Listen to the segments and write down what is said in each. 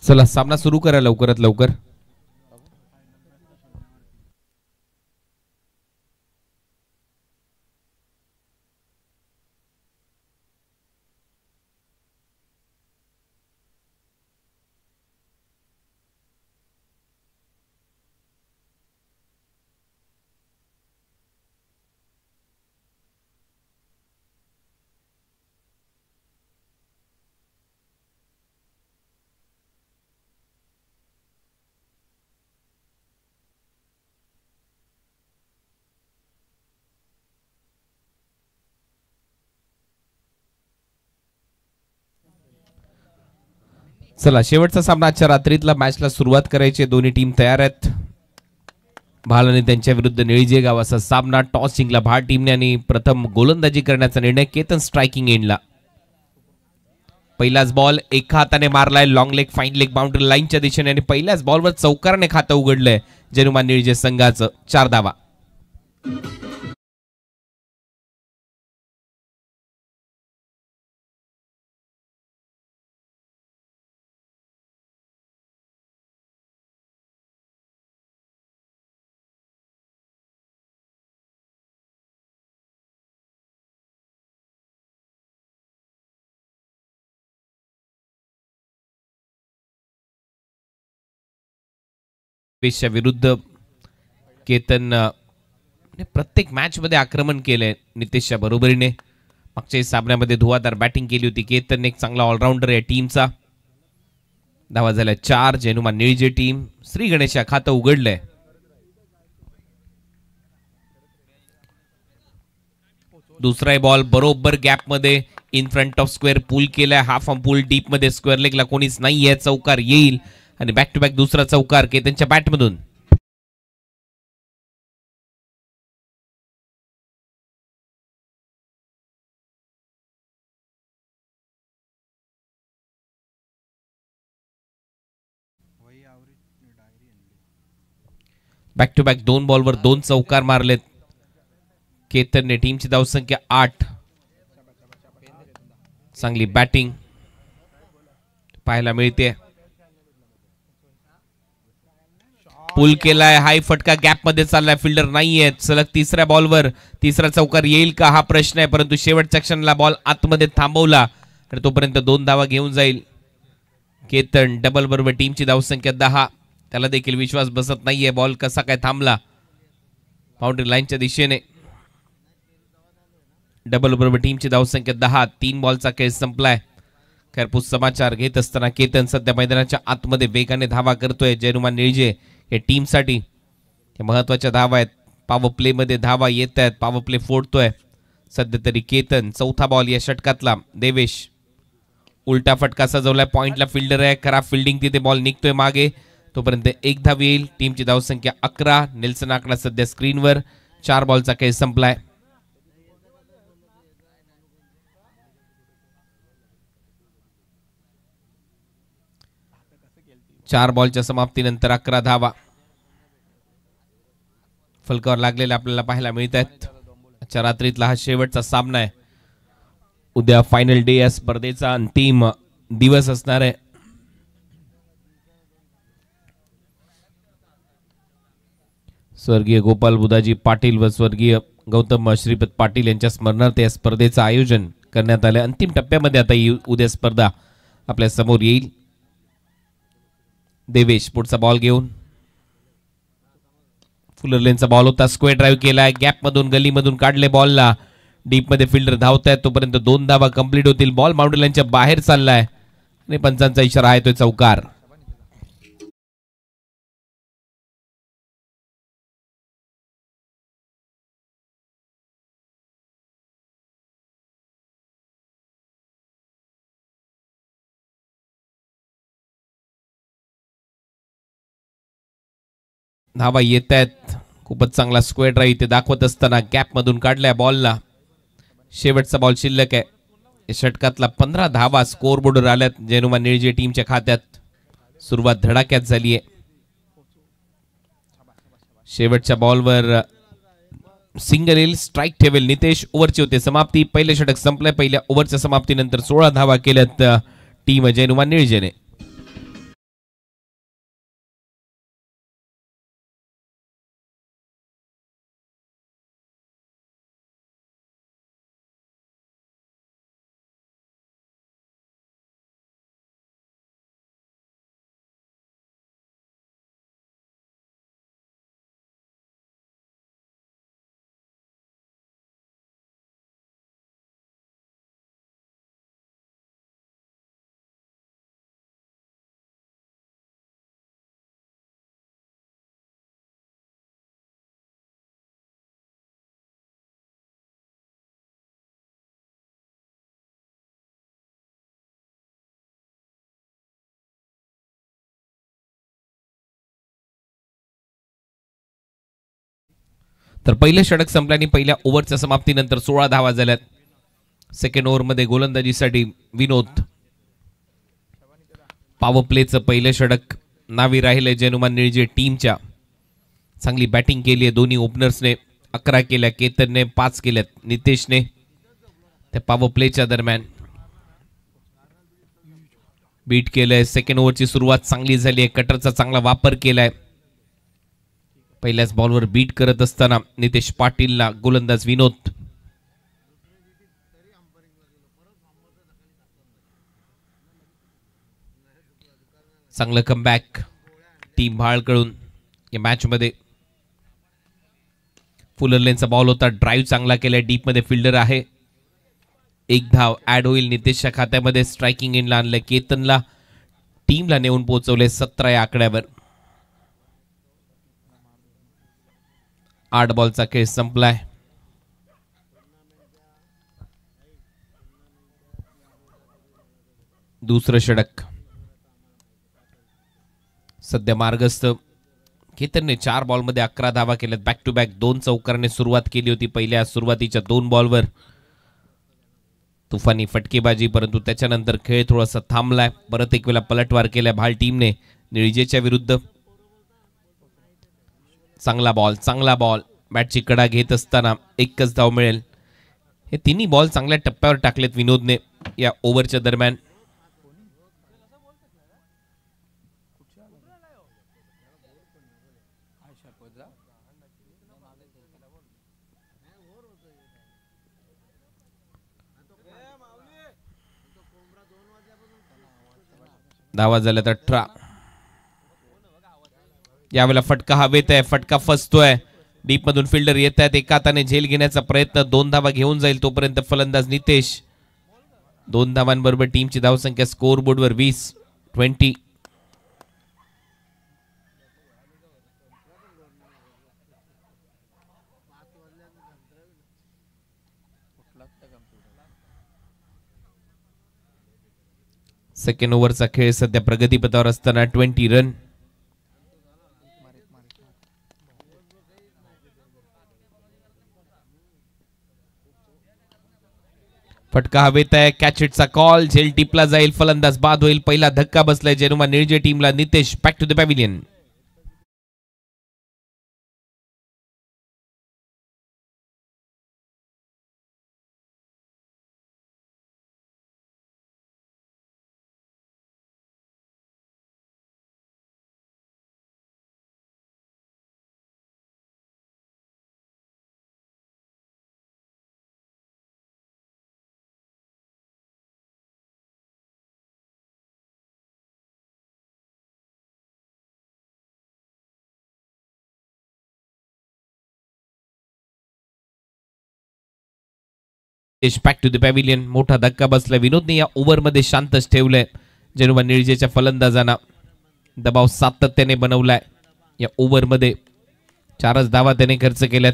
चला सामना सुरू करा लवकरात लवकर. चला शेवटचा सामना आजच्या रात्रीतला मॅचला सुरुवात करायची. दोन्ही टीम तयार आहेत. भाल आणि त्यांच्या विरुद्ध निळीजे गाव असा सामना. टॉस जिंकला भाल टीमने आणि प्रथम गोलंदाजी करण्याचा निर्णय केतन स्ट्रायकिंग एंडला. पहिलाच बॉल एका हाताने मारलाय. Long leg fine leg boundary लाईनच्या दिशेने आणि पहिल्याच बॉलवर चौकाराने खातं उघडलंय जनुमान निळीजे संघाचं. 4 धावा. पेशच्या विरुद्ध केतन प्रत्येक मॅच मध्ये आक्रमण केलंय नितेशच्या बरोबरीने. मागच्या सामन्यामध्ये धुवाधार बॅटिंग केली होती. केतन एक चांगला ऑलराऊंडर आहे टीमचा. धावा झाल्या 4. जनुमान निळीजे टीम श्री गणेशा खातं उघडलंय. दुसरा बॉल बरोबर गॅप मध्ये in front of square pool केलाय. हाफ ऑन पूल डीप मध्ये स्क्वेअर लेगला कोणीच नाहीये. चौकार येईल आणि बॅक टू बॅक दुसरा चौकार केतनच्या बॅटमधून. बॅक टू बॅक 2 बॉलवर 2 चौकार मारलेत केतनने. टीमची धावसंख्या 8. चांगली बॅटिंग पाहायला मिळते. पुल केलाय. हाय फटका गॅप मध्ये चाललाय. फिल्डर नाहीये. सलग तिसऱ्या बॉलवर तिसरा चौकार येईल का हा प्रश्न आहे. परंतु शेवटच्या क्षणाला बॉल आतमध्ये थांबवला आणि तोपर्यंत 2 धावा घेऊन जाईल केतन. डबल बरोबर टीमची धावसंख्या 10. त्याला देखील विश्वास बसत नाहीये. बॉल कसा काय थांबला बाउंड्री लाईनच्या दिशेने. डबल बरोबर टीमची धावसंख्या 10. 3 बॉलचा खेळ संपलाय. खरपूस समाचार घेत असताना केतन सध्या मैदानाच्या आतमध्ये वेगाने धावा करतोय. जनुमान निळीजे या टीमसाठी महत्वाच्या धावा आहेत. पॉवर प्ले मध्ये धावा येत आहेत. पॉवर प्ले फोडतोय सध्या तरी केतन. चौथा बॉल या षटकातला. देवेश उलटा फटका सजवलाय. पॉइंटला फिल्डर आहे. खराब फिल्डिंग तिथे. बॉल निघतोय मागे. तोपर्यंत 1 धाव येईल. टीमची धावसंख्या 11. नेल्सन आकडा सध्या स्क्रीनवर. 4 बॉलचा खेळ संपलाय. चार बॉलच्या समाप्तीनंतर 11 धावा फलकावर लागलेले आपल्याला पाहायला मिळत आहेत. आजच्या रात्रीतला हा शेवटचा सामना आहे. उद्या फायनल डे या स्पर्धेचा अंतिम दिवस असणार आहे. स्वर्गीय गोपाल बुधाजी पाटील व स्वर्गीय गौतम श्रीपत पाटील यांच्या स्मरणार्थ या स्पर्धेचं आयोजन करण्यात आले. अंतिम टप्प्यामध्ये आता उद्या स्पर्धा आपल्या समोर येईल. देवेश पुढचा बॉल घेऊन. फुलर लेनचा बॉल होता. स्क्वेअर ड्राईव्ह केलाय. गॅप मधून गलीमधून काढले बॉलला. डीप मध्ये फिल्डर धावतायत. तोपर्यंत 2 धावा कंप्लीट होतील. बॉल बाउंड्री लाईनच्या बाहेर चाललाय आणि पंचांचा इशारा आहे तो चौकार. धावा येत आहेत. खूपच चांगला स्क्वेअर ड्राईव्ह ते दाखवत असताना गॅप मधून काढलाय बॉलला. शेवटचा बॉल शिल्लक आहे. षटकातला 15 धावा स्कोर बोर्डवर आल्यात जनुमान निळीजे टीमच्या खात्यात. सुरुवात धडाक्यात झाली आहे. शेवटच्या बॉलवर सिंगल येईल. स्ट्राईक ठेवेल नितेश. ओव्हरची होते समाप्ती. पहिले षटक संपलंय. पहिल्या ओव्हरच्या समाप्तीनंतर 16 धावा केल्यात टीम जनुमान निळीजेने. तर पहिलं षटक संपल्याने पहिल्या ओव्हरच्या समाप्तीनंतर 16 धावा झाल्यात. सेकंड ओव्हरमध्ये गोलंदाजीसाठी विनोद. पॉवर प्लेचं पहिलं षटक नावी राहिले जयनुमान निळजे टीमच्या. चांगली बॅटिंग केली आहे दोन्ही ओपनर्सने. 11 केल्या, केतनने 5 केल्यात, नितेशने. त्या पॉवर प्लेच्या दरम्यान बीट केलंय. सेकंड ओव्हरची सुरुवात चांगली झाली आहे. कटरचा चांगला वापर केलाय. पहिल्याच बॉलवर बीट करत असताना नितेश पाटीलला गोलंदाज विनोद. चांगलं कमबॅक टीम भाळकडून या मॅच मध्ये. फुलर लेनचा बॉल होता. ड्राईव्ह चांगला केलाय. डीप मध्ये फिल्डर आहे. एक धाव ऍड होईल नितेशच्या खात्यामध्ये. स्ट्रायकिंग इनला आणलंय केतनला. टीमला नेऊन पोहोचवले 17 या आकड्यावर. 8 बॉलचा खेळ संपलाय. दुसरं षटक सध्या मार्गस्थ. केतनने 4 बॉलमध्ये 11 धावा केल्यात. बॅक टू बॅक 2 चौकाराने सुरुवात केली होती पहिल्या सुरुवातीच्या 2 बॉलवर. तुफानी फटकेबाजी, परंतु त्याच्यानंतर खेळ थोडासा थांबलाय. परत एक वेळा पलटवार केलाय भाल टीमने निळजेच्या विरुद्ध. चांगला बॉल बॅटची कडा घेत असताना एकच धाव मिळेल. हे तिन्ही बॉल चांगल्या टप्प्यावर टाकलेत विनोदने या ओव्हरच्या दरम्यान. धावा झाल्या 18. यावेळेला फटका हवेत आहे. फटका फसतोय. डीप मधून फिल्डर येत आहेत. एका हाताने झेल घेण्याचा प्रयत्न. 2 धावा घेऊन जाईल तोपर्यंत फलंदाज नितेश. 2 धावांबरोबर टीमची धावसंख्या स्कोर बोर्डवर 20. सेकंड ओव्हरचा खेळ सध्या प्रगतीपथावर असताना 20 रन. फटका हवेत आहे. कॅच हिटचा कॉल. झेल टिपला जाईल. फलंदाज बाद होईल. पहिला धक्का बसलाय जयनुमान निळजे टीमला. Nitesh back to the pavilion. Back to the pavilion. मोठा धक्का बसला. विनोदने या ओव्हरमध्ये शांतच ठेवलंय जयनुमान निळजेच्या फलंदाजांना. दबाव सातत्याने बनवलाय. या ओव्हरमध्ये 4च धावा त्याने खर्च केल्यात.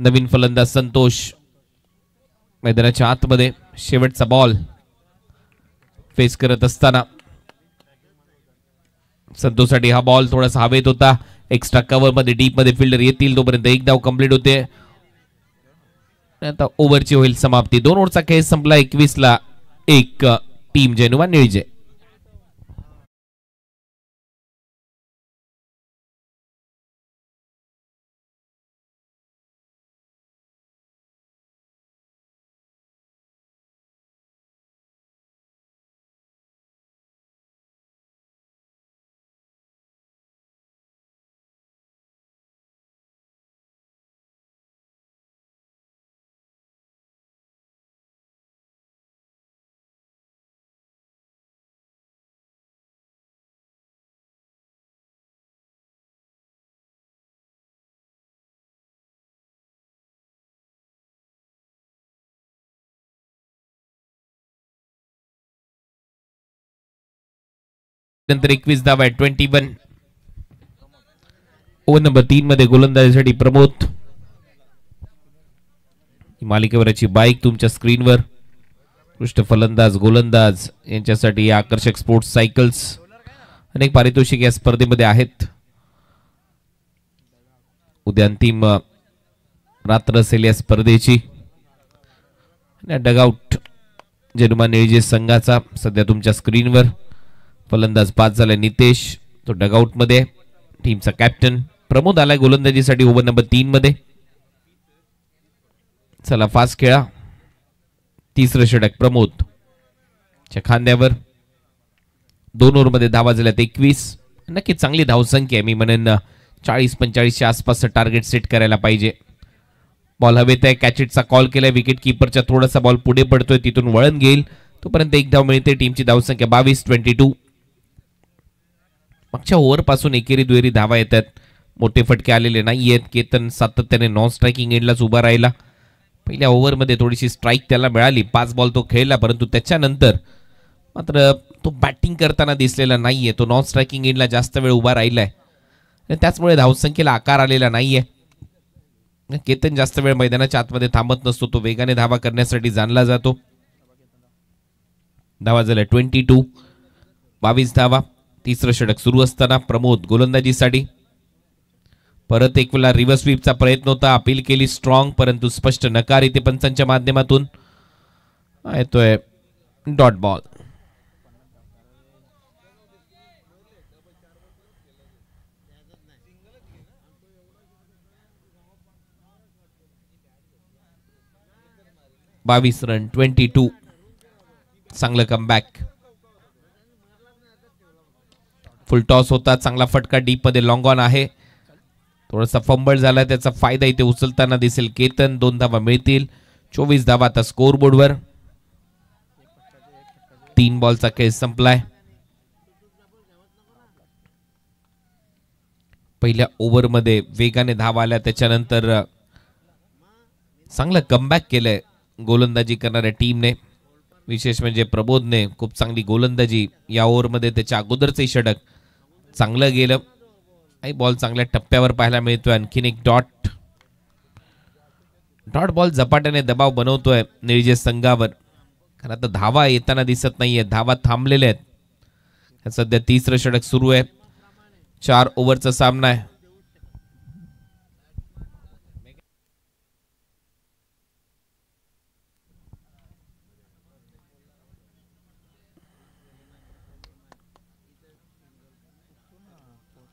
नवीन फलंदाज संतोष मैदानाच्या आतमध्ये. शेवटचा बॉल फेस करत असताना संतोषसाठी हा बॉल थोडासा हवेत होता. एक्स्ट्रा कव्हर मध्ये डीप मध्ये फिल्डर येतील तोपर्यंत एक धाव कंप्लीट होते. आता ओव्हरची होईल समाप्ती. 2 ओव्हरचा खेळ संपला. 21-1 टीम जयनुमान निळजे. नंतर 21 धावा आहे. 21. ओव्हर नंबर 3 मध्ये गोलंदाजीसाठी प्रमोद. मालिकेवरची बाईक तुमच्या स्क्रीनवर. उत्कृष्ट फलंदाज गोलंदाज यांच्यासाठी आकर्षक स्पोर्ट्स सायकल्स अनेक पारितोषिक या स्पर्धेमध्ये आहेत. उद्या अंतिम रात्र असेल या स्पर्धेची. डगआउट जेनुमा निळजे संघाचा सध्या तुमच्या स्क्रीनवर. फलंदाज बाद झाला नितेश, तो डगआउट मध्ये. टीमचा कॅप्टन प्रमोद आलाय गोलंदाजीसाठी ओव्हर नंबर 3 मध्ये. चला फास्ट खेळा. तिसरं षटक प्रमोद च्या खांद्यावर. 2 ओव्हरमध्ये धावा झाल्यात 21. नक्की चांगली धावसंख्या आहे. मी म्हणेन 40-45च्या आसपास टार्गेट सेट करायला पाहिजे. बॉल हवेत आहे. कॅचेटचा कॉल केलाय. विकेट किपरच्या थोडासा बॉल पुढे पडतोय, तिथून वळण घेईल. तोपर्यंत एक धाव मिळते. टीमची धावसंख्या 22-22. मागच्या ओव्हर पासून एकेरी दुहेरी धावा येतात. मोठे फटके आलेले नाहीयेत. केतन सातत्याने नॉन स्ट्रायकिंग एंडलाच उभा राहिला. पहिल्या ओव्हरमध्ये थोडीशी स्ट्राईक त्याला मिळाली. 5 बॉल तो खेळला, परंतु त्याच्यानंतर मात्र तो बॅटिंग करताना दिसलेला नाहीये. तो नॉन स्ट्रायकिंग एंडला जास्त वेळ उभा राहिलाय. त्याचमुळे धावसंख्येला आकार आलेला नाहीये. केतन जास्त वेळ मैदानाच्या आतमध्ये थांबत नसतो. तो वेगाने धावा करण्यासाठी जाणला जातो. धावा झाल्या 22. 22 धावा. तिसरं षटक सुरू असताना प्रमोद गोलंदाजीसाठी. परत एक वेळा रिव्हर्स स्वीपचा प्रयत्न होता. अपील केली स्ट्रॉंग, परंतु स्पष्ट नकार इथे पंचांच्या माध्यमातून. येतोय डॉट बॉल. बावीस रन 22. चांगलं कमबॅक. फुल टॉस होता. चांगला फटका डीप मध्ये लॉंग ऑन आहे. थोडासा फंबल झाला, त्याचा फायदा इथे उचलताना दिसेल केतन. 2 धावा मिळतील. 24 धावा आता स्कोर बोर्डवर. 3 बॉलचा खेळ संपलाय. पहिल्या ओव्हरमध्ये वेगाने धावा आल्या, त्याच्यानंतर चांगलं कमबॅक केलंय गोलंदाजी करणाऱ्या टीमने. विशेष म्हणजे प्रबोधने खूप चांगली गोलंदाजी या ओव्हरमध्ये. त्याच्या अगोदरचंही षटक चांगलं गेलं. बॉल चांगल्या टप्प्यावर पाहायला मिळतोय. आणखीन एक डॉट बॉल झपाट्याने दबाव बनवतोय निळजे संघावर. कारण आता धावा येताना दिसत नाहीये. धावा थांबलेल्या आहेत. सध्या तिसरं षटक सुरू आहे. 4 ओव्हरचा सामना आहे.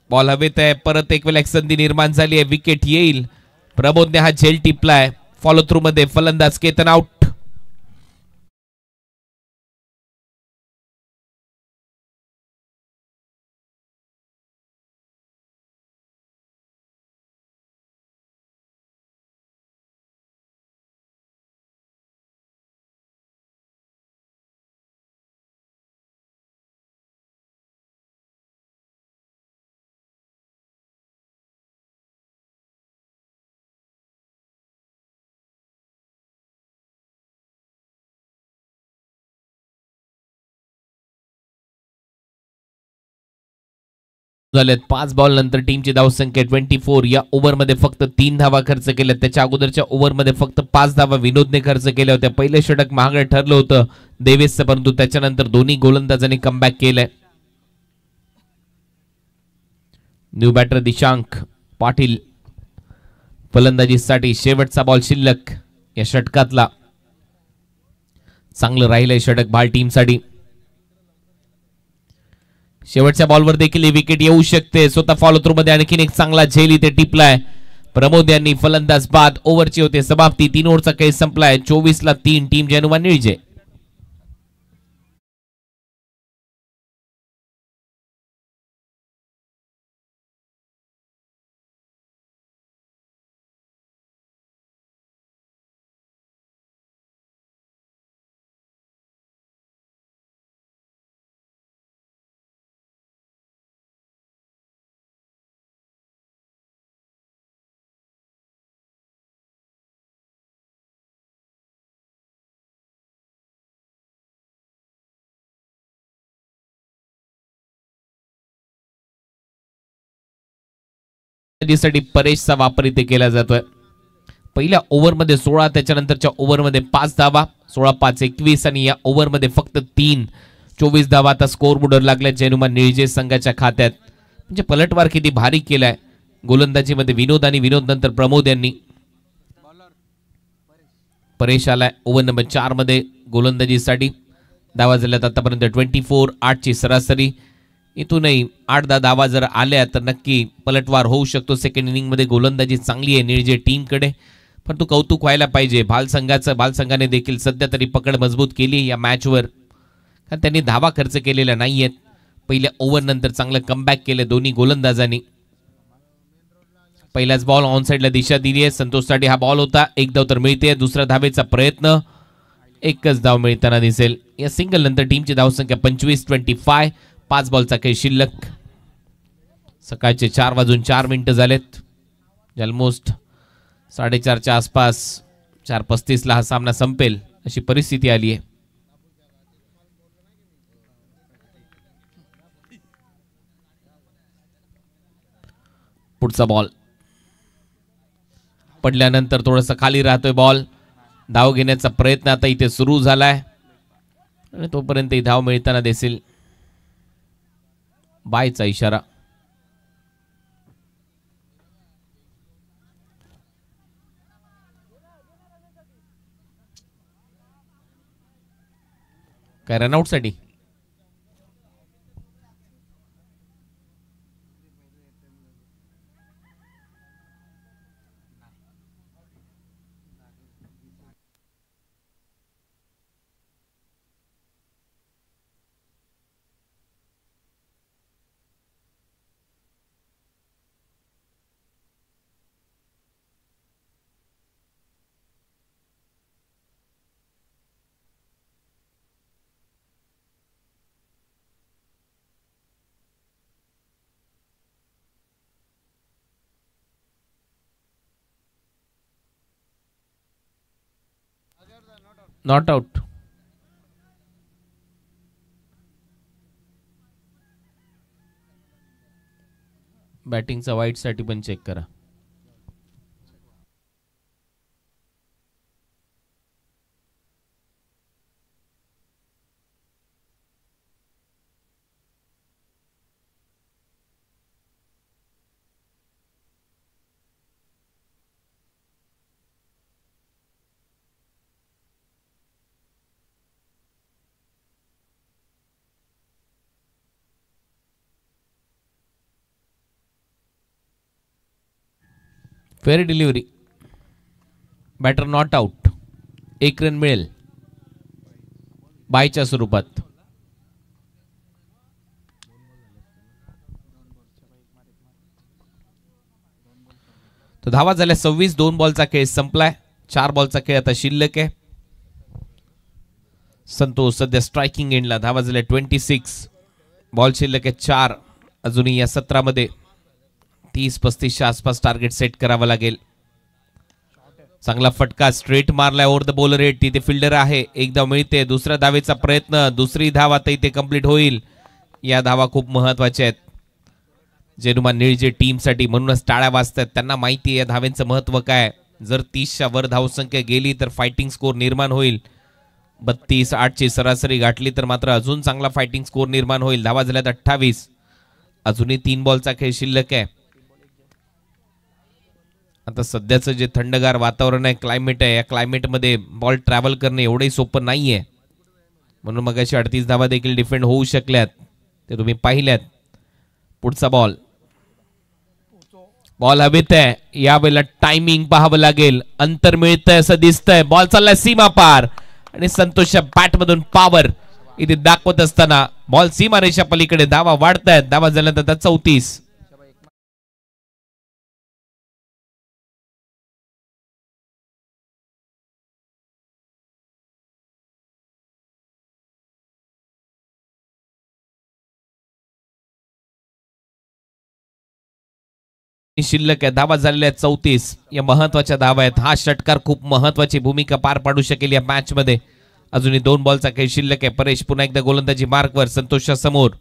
बॉल हवेत आहे. परत एक वेळा एक संधी निर्माण झाली आहे. विकेट येईल. प्रबोधने हा झेल टिपलाय. फॉलो थ्रू मध्ये फलंदाज केतन आउट. झालेत 5 बॉल नंतर टीमची धावसंख्या 24. या ओव्हरमध्ये फक्त 3 धावा खर्च केल्या. त्याच्या अगोदरच्या ओव्हरमध्ये फक्त 5 धावा विनोदने खर्च केल्या होत्या. पहिले षटक महागडं ठरलं होतं देवेशचं, परंतु त्याच्यानंतर दोन्ही गोलंदाजांनी कमबॅक केलंय. न्यू बॅटर दिशांक पाटील फलंदाजीसाठी. शेवटचा बॉल शिल्लक या षटकातला. चांगलं राहिलंय षटक भाल टीमसाठी. शेवटच्या बॉलवर देखील विकेट येऊ शकते. स्वतः फॉलो थ्रू मध्ये आणखीन एक चांगला झेल इथे टिपलाय. प्रमोद यांनी फलंदाज बाद. ओव्हरची होते समाप्ती. 3 ओव्हरचा खेळ संपलाय. 24-3 टीम जेनुमा निळजे. साठी परेशचा वापर इथे केला जातोय. पहिल्या ओव्हरमध्ये 16, त्याच्यानंतरच्या ओव्हरमध्ये 5 धावा. 16-5 21 आणि या ओव्हरमध्ये फक्त 3. 24 धावा आता स्कोर बोर्डवर लागल्या जेनुमा निळजे संघाच्या खात्यात. म्हणजे पलटवार किती भारी केलाय गोलंदाजीमध्ये विनोद आणि विनोद नंतर प्रमोद यांनी. परेश आलाय ओव्हर नंबर 4 मध्ये गोलंदाजीसाठी. धावा झाल्यात आतापर्यंत 24, 8ची सरासरी. इथूनही 8-10 धावा जर आल्या तर नक्की पलटवार होऊ शकतो. सेकंड इनिंग मध्ये गोलंदाजी चांगली आहे निळजे टीमकडे, पण तू कौतुक व्हायला पाहिजे भालसंघाने देखील सध्या तरी पकड मजबूत केली या मॅचवर, कारण त्यांनी धावा खर्च केलेल्या नाहीयेत. पहिल्या ओव्हर नंतर चांगलं कमबॅक केलं दोन्ही गोलंदाजांनी. पहिलाच बॉल ऑन साइडला दिशा दिली आहे. संतोषसाठी हा बॉल होता. एक धाव तर मिळते. दुसरा धावेचा प्रयत्न, एकच धाव मिळताना दिसेल. या सिंगल नंतर टीमची धावसंख्या 25-25. 5 बॉलचा खेळ शिल्लक. सकाळचे 4:04 झालेत. ऑलमोस्ट 4:30च्या आसपास 4:35ला हा सामना संपेल अशी परिस्थिती आली आहे. पुढचा बॉल पडल्यानंतर थोडंसं खाली राहतोय बॉल. धाव घेण्याचा प्रयत्न आता इथे सुरू झालाय आणि तोपर्यंत ही धाव मिळताना दिसेल. बायचा इशारा. काय रनआउट साठी? Not out. बॅटिंगचा वाईट साठी पण चेक करा. Fair delivery. Batter not out. 1 run मिळेल बायच्या स्वरूपात. तो धावा झाल्या 26. 2 बॉलचा खेळ संपलाय. 4 बॉलचा खेळ आता शिल्लक आहे. संतोष सध्या स्ट्रायकिंग एंडला. धावा झाल्या 26. बॉल शिल्लक आहे 4. अजूनही या 17 मध्ये 30-35च्या आसपास टार्गेट सेट करावा लागेल. चांगला फटका स्ट्रेट मारलाय ओव्हर द बॉलर हेड. तिथे फिल्डर आहे. एक धाव मिळते. दुसऱ्या धावेचा प्रयत्न. दुसरी धाव आता इथे कंप्लीट होईल. या धावा खूप महत्वाच्या आहेत जेनुमा निळजे टीमसाठी, म्हणूनच टाळ्या वाजतात. त्यांना माहिती आहे या धावेंचं महत्व काय. जर 30च्या वर धावसंख्या गेली तर फायटिंग स्कोर निर्माण होईल. 32, 8ची सरासरी गाठली तर मात्र अजून चांगला फायटिंग स्कोर निर्माण होईल. धावा झाल्यात 28. अजूनही 3 बॉलचा खेळ शिल्लक आहे. आता सध्याचं जे थंडगार वातावरण आहे, क्लायमेट आहे, या क्लायमेटमध्ये बॉल ट्रॅव्हल करणे एवढंही सोपं नाहीये. म्हणून मग अशी 38 धावा देखील डिफेंड होऊ शकल्यात, ते तुम्ही पाहिल्यात. पुढचा बॉल. बॉल हवेत आहे. यावेळेला टायमिंग पाहावं लागेल. अंतर मिळतंय असं दिसतंय. बॉल चाललाय सीमा पार आणि संतोषच्या बॅट मधून पॉवर इथे दाखवत असताना बॉल सीमारेषा पलीकडे. धावा वाढतायत. धावा झाल्यानंतर 34. शिल्लक आहे. धावा झालेल्या आहेत 34. या महत्वाच्या धावा आहेत. हा षटकार खूप महत्वाची भूमिका पार पाडू शकेल या मॅच मध्ये. अजूनही 2 बॉलचा खेळ शिल्लक आहे. परेश पुन्हा एकदा गोलंदाजी मार्कवर. संतोषच्या समोर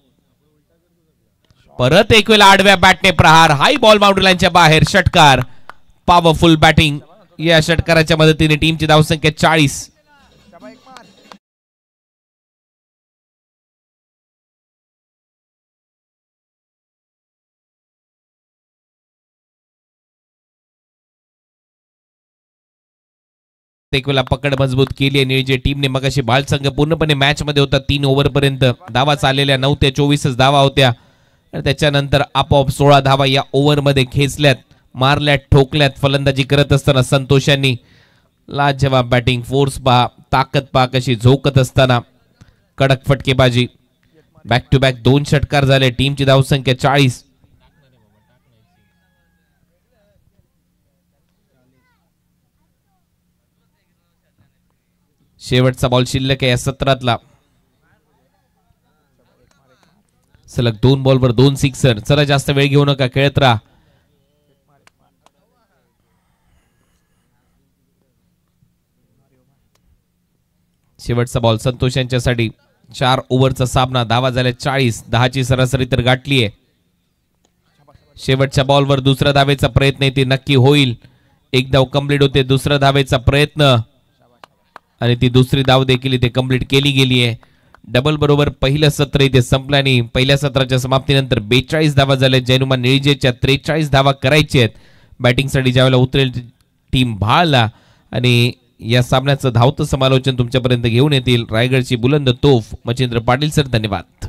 परत एक वेळा आडव्या बॅटने प्रहार. हाय बॉल बाउंड्री लाईनच्या बाहेर. षटकार. Powerful batting. या षटकाराच्या मदतीने टीमची धावसंख्या 40. एक वेळा पकड मजबूत केली आहे निळजे टीमने. मगाशी बालसंघ पूर्णपणे मॅच मध्ये होता. 3 ओव्हर पर्यंत धावा चाललेल्या 9 ते 24 धावा होत्या आणि त्याच्यानंतर आपोआप 16 धावा या ओव्हर मध्ये खेचल्यात, मारल्यात, ठोकल्यात. फलंदाजी करत असताना संतोषांनी लाजवाब बॅटिंग, फोर्स पहा, ताकद पहा कशी झोकत असताना. कडक फटकेबाजी, बॅक टू बॅक 2 षटकार झाले. टीमची धावसंख्या 40. शेवटचा बॉल शिल्लक आहे या सत्रातला. सलग 2 बॉलवर 2 सिक्सर. चला जास्त वेळ घेऊ नका, खेळत राहा. शेवटचा बॉल संतोष यांच्यासाठी. 4 ओव्हरचा सामना, धावा झाल्या 40. 10ची सरासरी तर गाठली आहे. शेवटच्या बॉलवर दुसऱ्या धावेचा प्रयत्न येते, नक्की होईल. एक धाव कंप्लीट होते, दुसऱ्या धावेचा प्रयत्न आणि ती दुसरी धाव देखील इथे कंप्लीट केली गेली आहे. डबल बरोबर पहिलं सत्र इथे संपलं आणि पहिल्या सत्राच्या समाप्तीनंतर 42 धावा झाल्या. जैनुमा निळजेच्या 43 धावा करायच्या आहेत. बॅटिंगसाठी ज्यावेळेला उतरेल टीम भाळला आणि या सामन्याचं धावतं समालोचन तुमच्यापर्यंत घेऊन येतील रायगडची बुलंद तोफ मच्छिंद्र पाटील सर. धन्यवाद.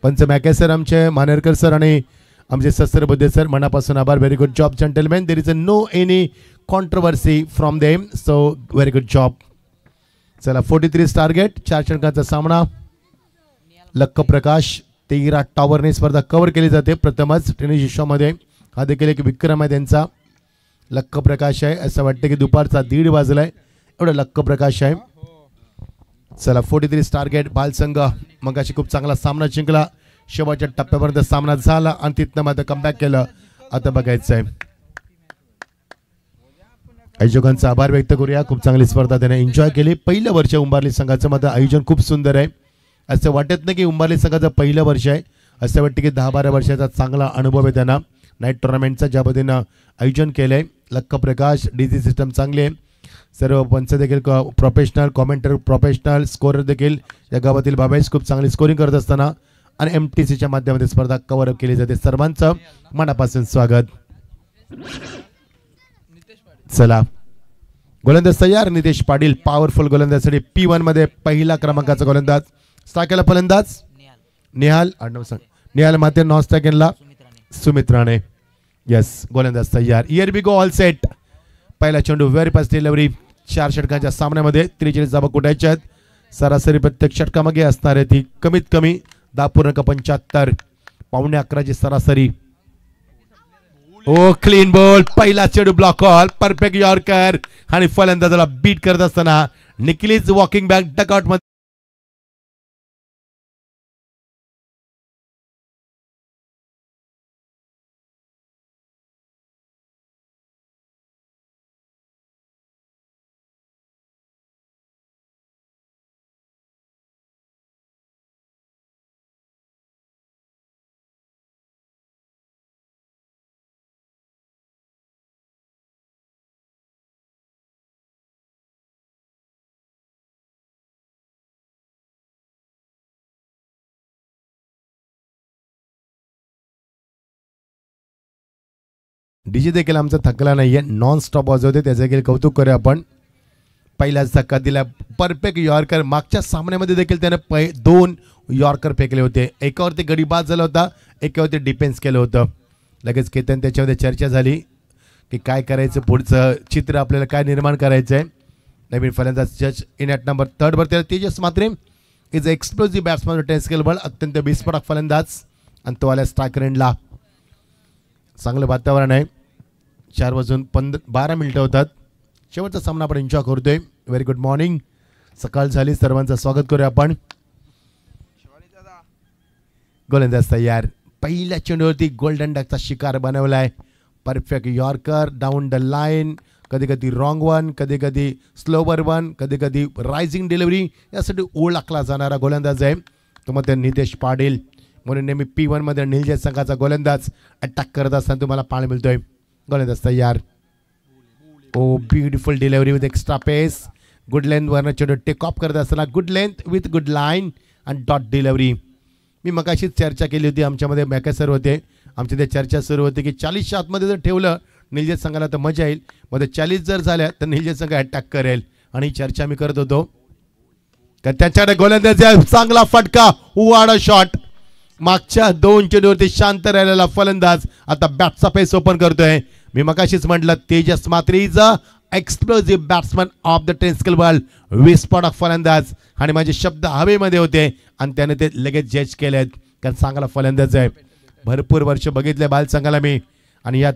पंच मॅके सर, आमचे मानेरकर सर आणि आमचे शस्त्रबुद्धे सर, मनापासून आभार. Very good job gentleman. There is a no any controversy from them, so very good job. चला 43 टार्गेट, 4 षटकांचा सामना. लक्क प्रकाश 13 टॉवरने स्पर्धा कव्हर केली जाते प्रथमच टेनिस विश्वामध्ये. हा देखील एक विक्रम आहे त्यांचा. लक्क प्रकाश आहे, असं वाटतं की दुपारचा 1:30 वाजलाय एवढा लक्क प्रकाश आहे. चला 43 टार्गेट. बालसंघ मगाशी खूप चांगला सामना जिंकला, शेवटच्या टप्प्यापर्यंत सामना झाला आणि तिथनं मात्र कमबॅक केलं. आता बघायचं आहे. आयोजकांचा आभार व्यक्त करूया. खूप चांगली स्पर्धा त्याने एन्जॉय केली. पहिलं वर्ष उंबारली संघाचं मात्र आयोजन खूप सुंदर आहे. असं वाटत नाही की उंबारली संघाचं पहिलं वर्ष आहे, असं वाटतं की 10-12 वर्षाचा चांगला अनुभव आहे त्यांना नाईट टुर्नामेंटचा, ज्या पद्धतीनं आयोजन केलं आहे. लक्क प्रकाश, डीजी सिस्टम चांगली आहे. सर्व पंच देखील प्रोफेशनल, कॉमेंटर प्रोफेशनल, स्कोरर देखील या गावातील बाबाईस खूप चांगली स्कोरिंग करत असताना आणि MTCच्या माध्यमातून स्पर्धा कव्हर अप केली जाते. सर्वांचं मनापासून स्वागत. चला गोलंदाज तयार. नितेश पाटील पॉवरफुल गोलंदाजसाठी P1 मध्ये पहिला क्रमांकाचा गोलंदाज. स्ट्रायकला फलंदाज निहाल आडनाव सांग. निहाल माते. नॉन स्ट्रायकला सुमित राणे. यस गोलंदाज तयार. Here we go all set. पहिला चेंडू व्हेरी फास्ट डिलिव्हरी. 4 षटकांच्या सामन्यामध्ये 43 धावा कुठायच्या आहेत. सरासरी प्रत्येक षटकामागे असणार आहे ती कमीत कमी 10.75 पावणे 11ची सरासरी. ओ क्लीन बॉल. पहिला चेंडू ब्लॉक बॉल. परफेक्ट यॉर्कर आणि फलंदाजाला बीट करत असताना निखिलीज वॉकिंग बॅक डकआउट मध्ये. डीजे देखील आमचा थकला नाहीये. नॉन स्टॉप वाजवते त्याचं देखील कौतुक करूया आपण. पहिलाच धक्का दिला. Perfect yorker. मागच्या सामन्यामध्ये देखील त्याने 2 यॉर्कर फेकले होते. एकावरती गडी बाद झाला होता. एकावरती डिफेन्स केलं होतं. लगेच केतन त्याच्यामध्ये चर्चा झाली की काय करायचं पुढचं चित्र आपल्याला काय निर्माण करायचं आहे. नवीन फलंदाज जज इन ॲट नंबर 3 वर Tejas Mhatre is explosive batsman. 10 scale ball. अत्यंत विस्फोटक फलंदाज आणि तो आल्या स्ट्रायकर एंडला. चांगलं वातावरण आहे. 4 वाजून 12 मिनिटं होतात. शेवटचा सामना आपण एन्जॉय करतोय. Very good morning. सकाळ झाली. सर्वांचं स्वागत करूया आपण. गोलंदाज तयार. पहिल्या चेंडूवरती गोल्डन डकचा शिकार बनवलाय. Perfect yorker down the line. कधी कधी रॉंग वन, कधी कधी स्लोवर वन, कधी कधी रायझिंग डिलिव्हरी यासाठी ओळखला जाणारा गोलंदाज आहे तो म्हणजे नितेश पाटील. म्हणून नेहमी P1 मध्ये निलजे संघाचा गोलंदाज अटॅक करत असताना तुम्हाला पाहायला मिळतोय. गोलंदाज तयार. Oh beautiful delivery with extra pace. Good length वरनं चेंडू टेक ऑफ करत असताना good length with good line आणि डॉट डिलिव्हरी. मी मगाशीच चर्चा केली होती. आमच्यामध्ये मॅकेसर होते. आमच्या ते चर्चा सुरू होती की 40च्या आतमध्ये जर ठेवलं निलजे संघाला तर मजा येईल. मध्ये 40 जर झाल्या तर निलजे संघ अटॅक करेल. आणि ही चर्चा मी करत होतो तर त्याच्याकडे गोलंदाज चांगला फटका. वाडा शॉट. मागच्या 2 चेंडूवरती शांत राहिलेला फलंदाज आता बॅटचा पेस ओपन करतोय. मी मगाशीच म्हटलं Tejas Mhatre is a explosive batsman of the 10 scale ball. विस्फोटक फलंदाज आणि माझे शब्द हवेमध्ये होते आणि त्याने ते लगेच जज केलेत कारण चांगला फलंदाज आहे. भरपूर वर्ष बघितले बाल संघाला मी आणि यात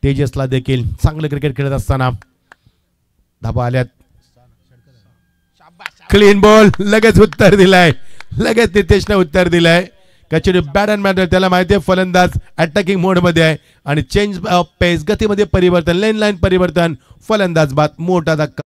तेजसला देखील चांगलं क्रिकेट खेळत असताना धाबा आल्यात. Clean ball. लगेच उत्तर दिलाय. लगेच नितेशने उत्तर दिलाय. कचेरी बॅट अँड मॅटर. त्याला माहिती आहे फलंदाज अटॅकिंग मोडमध्ये आहे आणि चेंज ऑफ पेस गतीमध्ये परिवर्तन, लेन लाईन परिवर्तन. फलंदाज बाद. मोठा धक्का.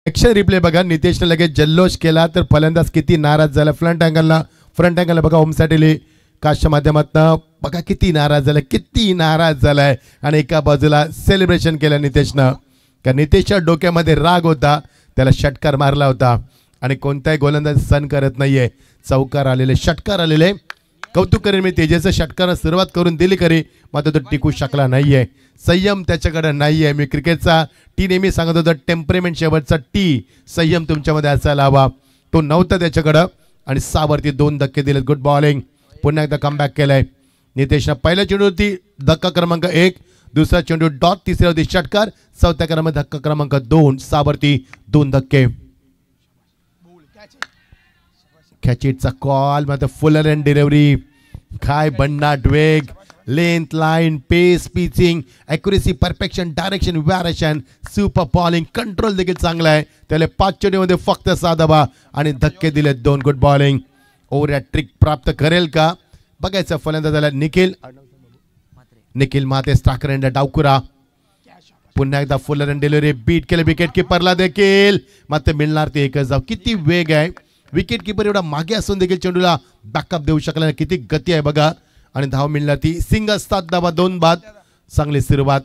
एक्शन रिप्ले बघा. नितेशने लगेच जल्लोष केला तर फलंदाज किती नाराज झाला. फ्रंट अँगलला बघा. होमसाठी काशच्या माध्यमातून बघा किती नाराज झालाय आणि एका बाजूला सेलिब्रेशन केलं नितेशनं. कारण नितेशच्या डोक्यामध्ये राग होता. त्याला षटकार मारला होता आणि कोणताही गोलंदाज सण करत नाहीये. चौकार आलेले, षटकार आलेले. कौतुक करेन मी तेजसचं. षटकारानं सुरुवात करून दिली खरी मात्र तो टिकू शकला नाहीये. संयम त्याच्याकडे नाहीये. मी क्रिकेटचा टी नेहमी सांगत होतो. टेम्परेमेंट शेवटचा टी संयम तुमच्यामध्ये असायला हवा. तो नव्हता त्याच्याकडं आणि 6 वरती 2 धक्के दिलेत. Good bowling. पुन्हा एकदा कमबॅक केलाय नितेशनं. पहिल्या चेंडूवरती धक्का क्रमांक 1, दुसरा चेंडू डॉट, तिसऱ्यावरती षटकार, चौथ्या क्रमांक धक्का क्रमांक 2. 6 वरती 2 धक्के. कॅचिटचा कॉल मात्र फुलर अँड डिलिव्हरी. काय भन्नाट वेग, length, line, pace, pitching, accuracy, perfection, direction, variation, super bowling. Control देखील चांगला आहे. त्याला 5 चेंडूमध्ये फक्त 6 धावा आणि धक्के दिलेत 2. Good bowling. ओव्हर ट्रिक प्राप्त करेल का बघायचं. फलंदाजाला निखिल माते स्टाकर डावकुरा पुन्हा एकदा फुलर अँड डिलिव्हरी बीट केले विकेट किपरला देखील मात्र मिळणार ते एकच धाव. किती वेग आहे विकेट किपर एवढा मागे असून देखील चेंडूला बॅकअप देऊ शकला नाही. किती गती आहे बघा आणि धाव मिळणार ती. सिंगल 7 धावा 2 बाद. चांगली सुरुवात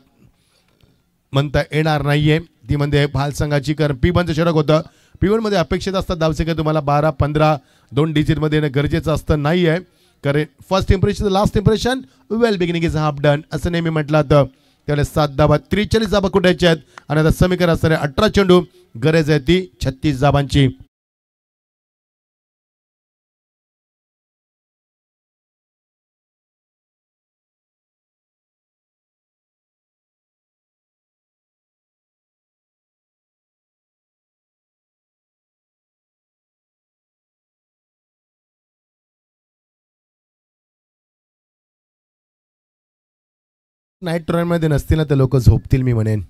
म्हणता येणार नाहीये ती म्हणजे भाल संघाची कारण P1चं षटक होतं. P1 मध्ये अपेक्षित असतात धावसंख्या तुम्हाला 12-15 2 डिजिट मध्ये येणं गरजेचं असतं नाहीये कारण first impression last impression well beginning is half done असं नेहमी म्हटलं जातं. त्यावेळेस 7 धावा 43 धावा कुठायच्या आहेत आणि आता समीकरण असणारे 18 चेंडू गरज आहे ती 36 धावांची. नाईट टुर्नामेंटमध्ये नसतील ना तर लोक झोपतील मी म्हणेन.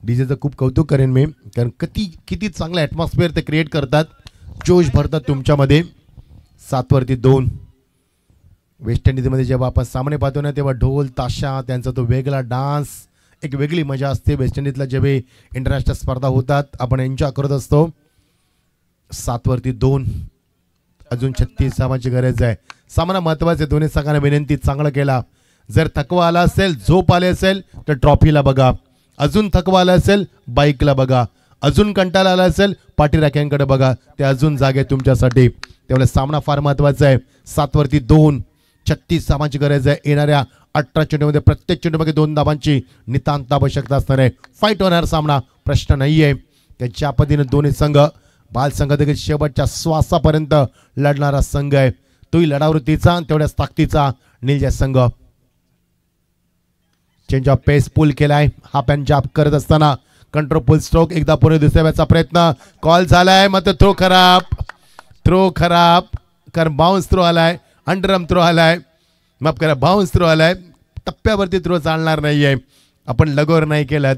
डीजेचं खूप कौतुक करेन मी कारण किती चांगलं ॲटमॉस्फिअर ते क्रिएट करतात जोश भरतात तुमच्यामध्ये. 7वरती 2 वेस्ट इंडिजमध्ये जेव्हा आपण सामने पाहतो ना तेव्हा ढोल ताशा त्यांचा तो वेगळा डान्स एक वेगळी मजा असते. वेस्ट इंडिजला जेव्हा इंटरनॅशनल स्पर्धा होतात आपण एन्जॉय करत असतो. 7वरती 2 अजून 36 धावांची गरज आहे. सामना महत्वाचा आहे. दोन्ही संघांना विनंती चांगला केला. जर थकवा आला असेल झोप आले असेल तर ट्रॉफीला बघा. अजून थकवा आला असेल बाईकला बघा. अजून कंटाळा आला असेल पाठीराख्यांकडे बघा. ते अजून जागे तुमच्यासाठी. त्यामुळे सामना फार महत्वाचा आहे. 7वरती 2 36 धावांची गरज आहे. येणाऱ्या 18 चेंडूमध्ये प्रत्येक चेंडूमध्ये 2 धावांची नितांत आवश्यकता असणार आहे. फाईट होणार सामना प्रश्न नाही आहे. ज्या पद्धतीने दोन्ही संघ बाल संघ देखील शेवटच्या श्वासापर्यंत लढणारा संघ आहे. तोही लढावृत्तीचा तेवढ्याच ताकदीचा निलजा संघ. चेंज ऑफ पेस पुल केलाय. हाफ अँड जॅब करत असताना कंट्रोल पुल स्ट्रोक एकदा पुढे दुसऱ्याचा प्रयत्न कॉल झालाय मात्र थ्रो खराब कारण बाउन्स थ्रो आलाय. अंडरआर्म थ्रो आलाय माफ करा बाउन्स थ्रो आलाय. टप्प्यावरती थ्रो चालणार नाहीये. आपण लगोर नाही केलं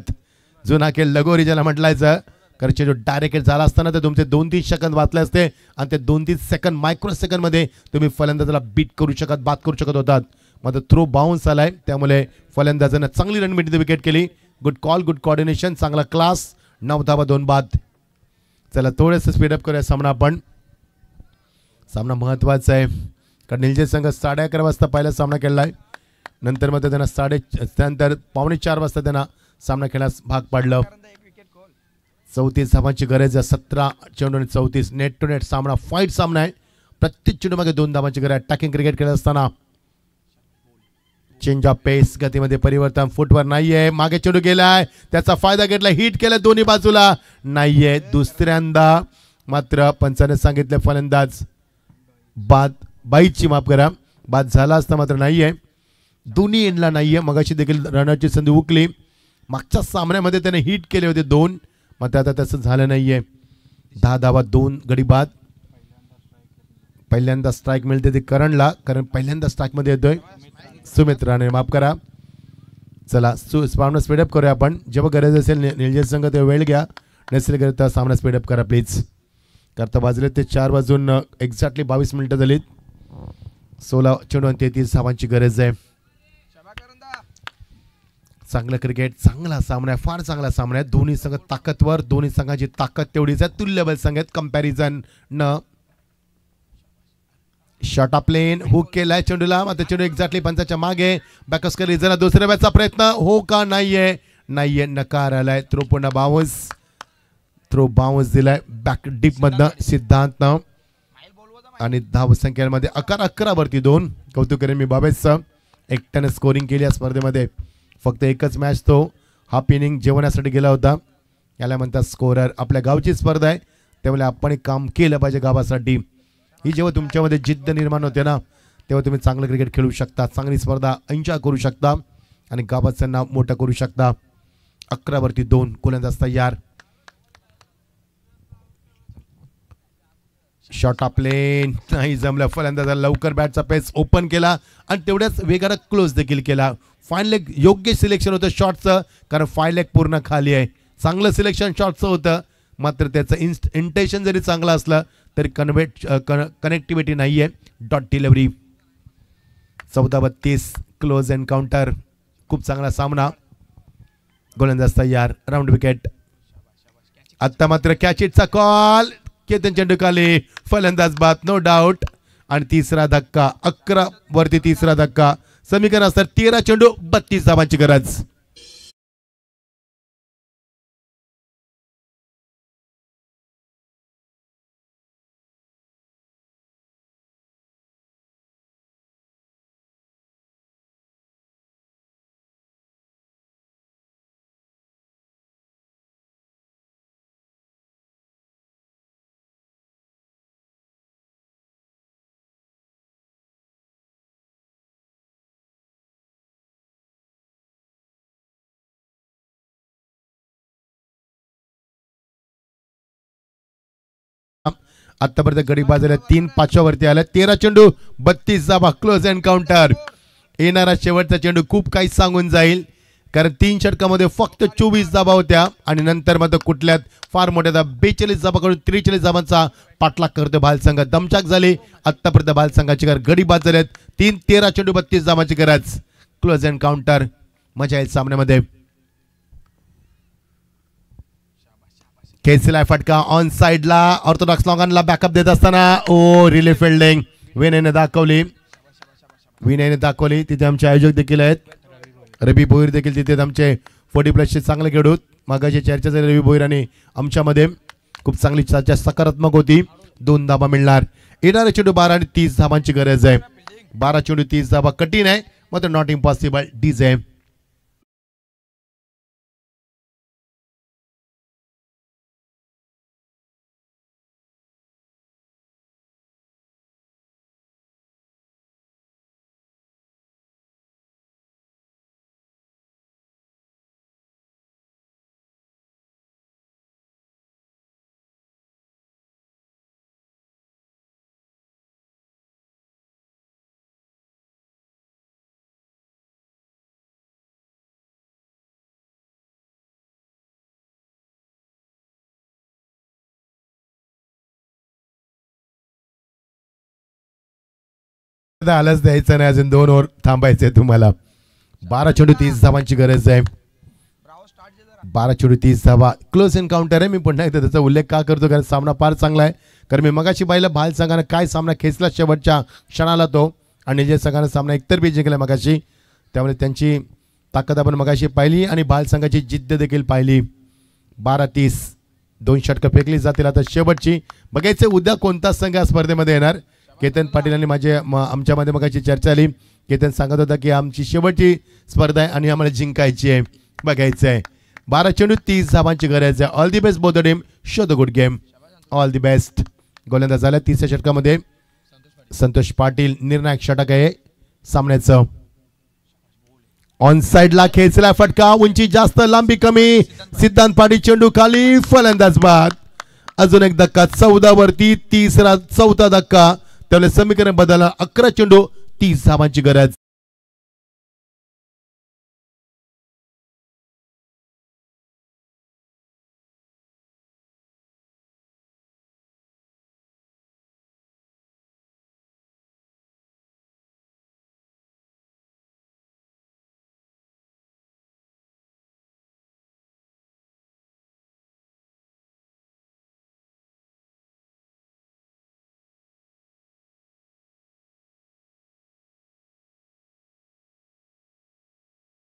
जुना खेळ लगोरी ज्याला म्हटलायचं कारण चेंडू डायरेक्ट झाला असताना तर तुमचे 2-3 सेकंद वाचले असते आणि ते 2-3 सेकंद मायक्रो सेकंद मध्ये तुम्ही फलंदाजाला बीट करू शकत बाद करू शकत होतात. मात्र थ्रो बाउन्स आलाय त्यामुळे फलंदाजानं चांगली रणनीती विकेट केली. गुड कॉल गुड कोऑर्डिनेशन चांगला क्लास. 9 धावा 2 बाद. चला थोडंसं स्पीडअप करूया सामना आपण. सामना महत्वाचा आहे कारण निलजे संघ 11:30 वाजता पहिला सामना खेळलाय. नंतर मध्ये त्यांना त्यानंतर 3:45 वाजता त्यांना सामना खेळण्यास भाग पाडलं. 34 धावांची गरज आहे. 17 चेंडू आणि 34 नेट टू नेट सामना फाईट सामना आहे. प्रत्येक चेंडूमागे 2 धावांची गरज आहे. अटॅकिंग क्रिकेट खेळत असताना चेंज ऑफ पेस गतीमध्ये परिवर्तन फुटवर नाहीये. मागे चेंडू गेलाय त्याचा फायदा घेतला हिट केला दोन्ही बाजूला नाहीये. दुसऱ्यांदा मात्र पंचाने सांगितले फलंदाज बाईची माफ करा बाद झाला असता मात्र नाहीये. दोन्ही एंडला नाहीये. मगाशी देखील रनरची संधी हुकली. मागच्या सामन्यामध्ये त्याने हिट केले होते 2 मात्र आता तसं झालं नाहीये. 10 धावा 2 गडी बाद. पहिल्यांदा स्ट्राईक मिळते ते करणला कारण पहिल्यांदा स्ट्राईक मध्ये येतोय सुमित राणे माफ करा. चला सामना स्पीडअप करूया आपण. जेव्हा गरज असेल निलजे संघ ते वेळ घ्या नसेल गरज तर सामना स्पीडअप करा प्लीज. करता वाजले ते 4 वाजून एक्झॅक्टली 22 मिनिटं झालीत. 16 चेंडू आणि 33 धावांची गरज आहे. चांगलं क्रिकेट चांगला सामना आहे फार चांगला सामना आहे. दोन्ही संघ ताकदवर दोन्ही संघाची ताकद तेवढीच आहे. तुल्यबल संघ आहेत कंपॅरिझन न. शॉट ऑफ प्लेन हुक केलाय चेंडूला मात्र चेंडू एक्झॅक्टली पंचाच्या मागे बॅकस करी जरा दुसऱ्या बॅटचा प्रयत्न हो का नाहीये नकार आलाय. थ्रो पुन्हा बाउन्स दिलाय बॅक डीप मधनं सिद्धांत आणि धाव संख्येमध्ये 11 वरती 2. कौतुक करेन मी बाबेसचं. एकट्याने स्कोरिंग केली या स्पर्धेमध्ये. फक्त एकच मॅच तो हाफ इनिंग जेवण्यासाठी गेला होता. याला म्हणतात स्कोरर. आपल्या गावची स्पर्धा आहे त्यामुळे आपण काम केलं पाहिजे गावासाठी. ही जेव्हा तुमच्यामध्ये जिद्द निर्माण होते ना तेव्हा तुम्ही चांगलं क्रिकेट खेळू शकता. चांगली स्पर्धा एन्जॉय करू शकता आणि गावाचं नाव मोठं करू शकता. 11 वरती 2 गोलंदाज तयार. शॉट ऑफ प्लेन नाही जमलं. फलंदाजाला लवकर बॅटचा पेस ओपन केला आणि तेवढ्याच वेगानं क्लोज देखील केला. फाईन लेग योग्य सिलेक्शन होतं शॉटचं कारण फाईन लेग पूर्ण खाली आहे. चांगलं सिलेक्शन शॉटचं होतं मात्र त्याचं इंटेन्शन जरी चांगलं असलं तरी कनेक्टिव्हिटी नाही आहे. Dot delivery. 14-32 close encounter. खूप चांगला सामना. गोलंदाज तयार. Round wicket. आता मात्र कॅचिटचा कॉल. केतन चेंडू खाली. फलंदाज बाद नो डाऊट. आणि तिसरा धक्का. 11 वरती तिसरा धक्का. समीकरण असतात 13 चेंडू 32 धावांची गरज. आतापर्यंत गडी बाजूला 3 5व्या वरती आला. 13 चेंडू 32 धावा. Close encounter. येणारा शेवटचा चेंडू खूप काही सांगून जाईल, कारण 3 षटकामध्ये फक्त 24 धावा होत्या आणि नंतर मात्र कुठल्यात फार मोठ्या 42 धावाकडून 43 धावांचा पाठलाग करतो बालसंघ. दमछाक झाली आतापर्यंत बालसंघाची. गडी बाद झालेत. 13 चेंडू 32 धावांची गरज. Close encounter. मजा येईल सामन्यामध्ये. खेचलाय फटका ऑन साइडला. ऑर्थोडॉक्स लॉंगांना बॅकअप देत असताना रिलीफ फिल्डिंग विनयने दाखवली. तिथे आमचे आयोजक देखील आहेत. रवी भोईर देखील तिथे आमचे 40+ चांगले खेळूत. मागाची चर्चा झाली रवी भोईर आणि आमच्यामध्ये खूप चांगली चर्चा सकारात्मक होती. 2 धावा मिळणार. येणारे चेंडू 12 आणि 30 धावांची गरज आहे. 12 चेंडू 30 धावा कठीण आहे मात्र नॉट इम्पॉसिबल. डीजे आलंच द्यायचं नाही. अजून 2 ओव्हर थांबायचे तुम्हाला. 12 चेंडू 30 धावांची गरज आहे. 12 चेंडू 30 धावा. क्लोज एन्काउंटर आहे. मी पुन्हा एकदा त्याचा उल्लेख का करतो, कारण सामना फार चांगला आहे. कारण मी मगाशी पाहिलं भाल संघानं काय सामना खेचला शेवटच्या क्षणाला तो, आणि जे संघानं सामना एकतर्फी जिंकला मगाशी. त्यामुळे त्यांची ताकद आपण मगाशी पाहिली आणि भाल संघाची जिद्द देखील पाहिली. 12-30 2 षटकं फेकली जातील. आता शेवटची बघायचं उद्या कोणता संघ या स्पर्धेमध्ये येणार. केतन पाटील आणि आमच्यामध्ये मगाची चर्चा आली. केतन सांगत होता की आमची शेवटची स्पर्धा आहे आणि आम्हाला जिंकायची आहे. बघायचं आहे. 12 चेंडू 30 धावांची गरज आहे. All the best both the team. Show the good game. All the best. गोलंदाज झाला 30व्या षटकामध्ये संतोष पाटील. निर्णायक षटक आहे सामन्याचं. ऑन साइडला खेचला फटका. उंची जास्त लांबी कमी. सिद्धांत पाटील चेंडू खाली. फलंदाज बाद. अजून एक धक्का. 14 वरती 4था धक्का. त्यामुळे समीकरण बदलला. 11 चेंडू 30 धावांची गरज.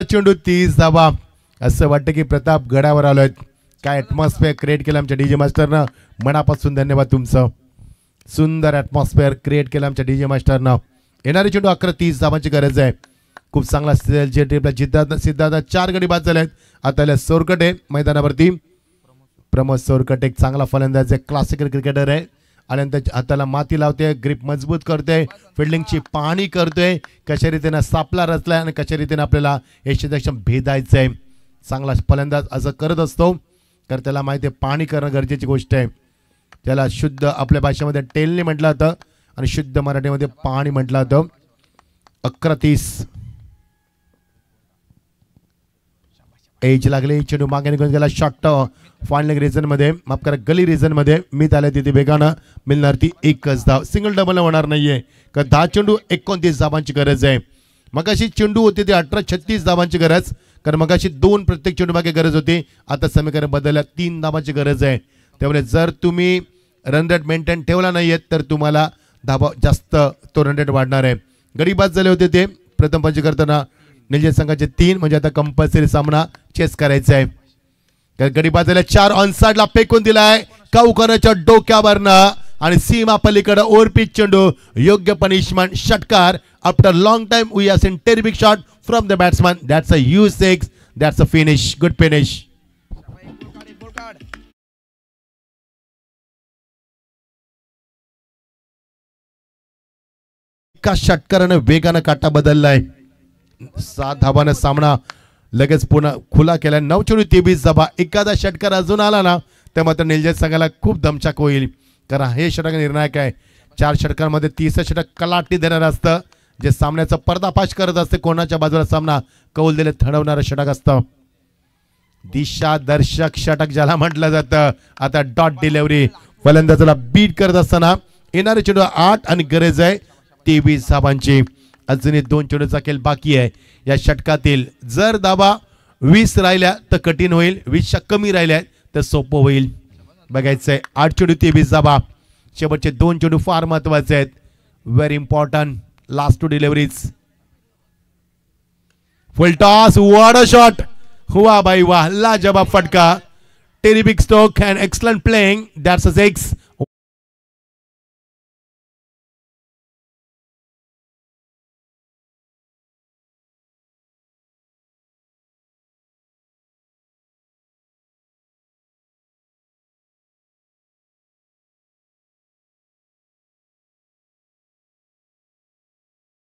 चेंडू 30 धावा. असं वाटतं की प्रताप गडावर आलोय. काय ॲटमॉस्फिअर क्रिएट केलं आमच्या डीजे मास्टरनं. मनापासून धन्यवाद तुमचं. सुंदर ॲटमॉस्फिअर क्रिएट केलं आमच्या डीजे मास्टरनं. येणारे चेंडू 11-30 धावांची गरज आहे. खूप चांगला सिद्धार्थ 4 गडी बाद झाले आहेत. आता सोरकटे मैदानावरती. प्रमोद सोरकटे एक चांगला फलंदाज आहे. क्लासिकल क्रिकेटर आहे. आणि त्याच्या हाताला माती लावते. ग्रिप मजबूत करते. फिल्डिंगची पाहणी करतोय. कशा रीतीनं सापला रचलाय आणि कशा रीतीनं आपल्याला यशदक्षम भेदायचं आहे. चांगला फलंदाज असं करत असतो, कारण त्याला माहिती आहे पाहणी करणं गरजेची गोष्ट आहे. त्याला शुद्ध आपल्या भाषेमध्ये टेलनी म्हटलं जातं आणि शुद्ध मराठीमध्ये पाहणी म्हटलं जातं. 11-30. एज लागले चेंडू मागे निघून गेला शॉट फायनल रिझन मध्ये माफ करा गली रिझन मध्ये मी आले तिथे वेगानं मिळणार ती एकच धाव सिंगल डबल होणार नाहीये का 10 चेंडू 29 धावांची गरज आहे मगाशी चेंडू होते ते 18-36 धावांची गरज कारण मगाशी 2 प्रत्येक चेंडू मागे गरज होती आता समीकरण बदलल्या 3 धावांची गरज आहे त्यामुळे जर तुम्ही रन रेट मेंटेन ठेवला नाहीये तर तुम्हाला धावा जास्त तो रन रेट वाढणार आहे गडी बाद झाले होते ते प्रथम पंच करताना निलजे संघाचे 3 म्हणजे आता कंपल्सरी सामना चेस करायचा आहे गडी बाद झाले 4 ऑन साइडला फेकून दिलाय काऊकरच्या डोक्यावरनं आणि सीमा पलीकडे ओव्हरपिच चेंडू योग्य पनिशमेंट षटकार after long time we have seen terrific shot from the batsman that's a U6 that's a finish good finish एका षटकाराने वेगानं काटा बदललाय 7 धावांना सामना लगेच पुन्हा खुला केला 9 चेंडू 23 धावा एखादा षटकार अजून आला ना तर मात्र निलजे संघाला खूप दमछाक होईल कारण हे षटक निर्णायक आहे 4 षटकांमध्ये 30 षटक कलाटी देणार असतं जे सामन्याचा पर्दाफाश करत असते कोणाच्या बाजूला सामना कौल दिले ठरवणारं षटक असतं दिशा दर्शक षटक ज्याला म्हटलं जातं आता डॉट डिलिव्हरी फलंदाजाला बीट करत असताना येणारे चेंडू 8 आणि गरज आहे 23 धावांची अजूनही 2 चेंडूचा खेळ बाकी आहे या षटकातील जर धावा 20 राहिल्या तर कठीण होईल 20 कमी राहिल्या तर सोपं होईल बघायचंय 8 चेंडू 23 धावा शेवटचे 2 चेंडू फार महत्वाचे आहेत very important last 2 deliveries full toss what a shot हुआ भाई वाह लाजवाब फटका terrific stroke and excellent playing that's a 6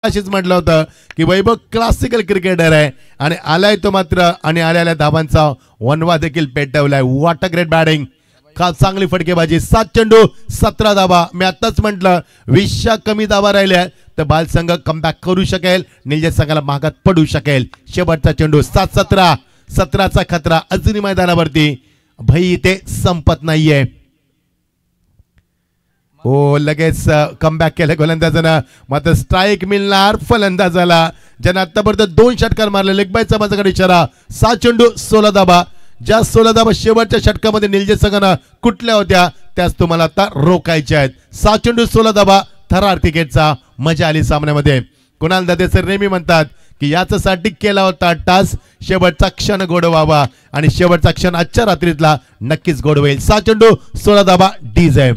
अशीच म्हटलं होतं की वैभव क्लासिकल क्रिकेटर आहे आणि आलाय तो मात्र आणि आलेल्या धावांचा वनवा देखील पेटवलाय व्हॉट अ ग्रेट बॅटिंग का चांगली फटकेबाजी 7 चेंडू 17 धावा मी आताच म्हटलं 20 कमी धावा राहिल्या तर बाल संघ कमबॅक करू शकेल निलजे संघाला मागात पडू शकेल शेवटचा चेंडू 7-17 17चा खतरा अजूनही मैदानावरती भई इथे संपत नाहीये हो लगेच कमबॅक केलं गोलंदाजानं मात्र स्ट्राईक मिळणार फलंदाजाला ज्यानं आतापर्यंत 2 षटकार मारले लेग बायचा माझ्याकडे इशारा 7 चेंडू 16 धावा ज्या 16 धावा शेवटच्या षटकामध्ये निलजे संघानं कुठल्या होत्या त्याच तुम्हाला आता रोखायच्या आहेत 7 चेंडू 16 धावा थरार क्रिकेटचा मजा आली सामन्यामध्ये कुणाल दाते सर नेहमी म्हणतात की याच्यासाठी केला होता टास शेवटचा क्षण गोड व्हावा आणि शेवटचा क्षण आजच्या रात्रीतला नक्कीच गोड होईल 7 चेंडू 16 धावा डीजे